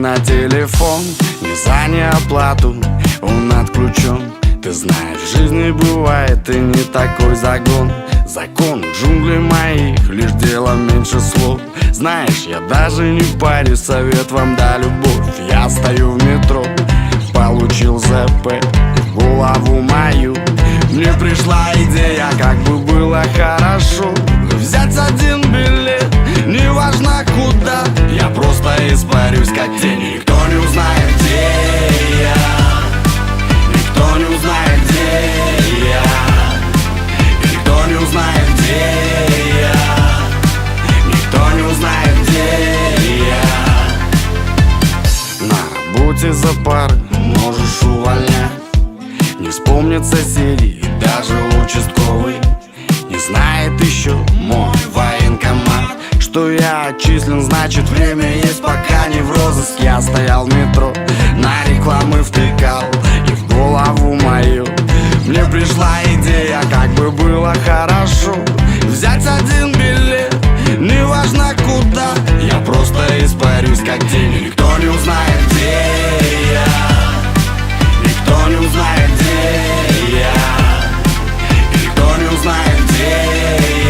на телефон, не за неоплату, он отключен. Ты знаешь, в жизни бывает и не такой загон. Закон джунглей моих, лишь дело меньше слов. Знаешь, я даже не парюсь, совет вам да любовь. Я стою в метро, получил ЗП в голову мою. Мне пришла идея, как бы было хорошо взять один билет, неважно куда. Я просто испарюсь, как тень, никто не узнает, где я. Никто не узнает, где я. Никто не узнает, где я. Никто не узнает, где я. На работе за пары можешь увольнять. Не вспомнят соседи и даже участковый. Не знает еще мой военкомат, что я отчислен, значит время есть, пока не в розыск. Я стоял в метро, на рекламы втыкал, и в голову мою мне пришла идея, как бы было хорошо взять один билет, неважно куда. Я просто испарюсь, как тень, никто не узнает, где я. Никто не узнает, где я. Никто не узнает, где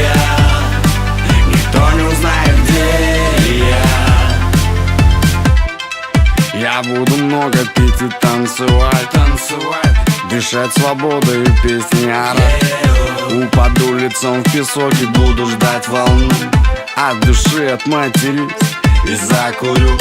я. Никто не узнает, где я. Я буду много пить и танцевать, дышать свободой и песни орать. Упаду лицом в песок и буду ждать волну. От души отматерюсь и закурю.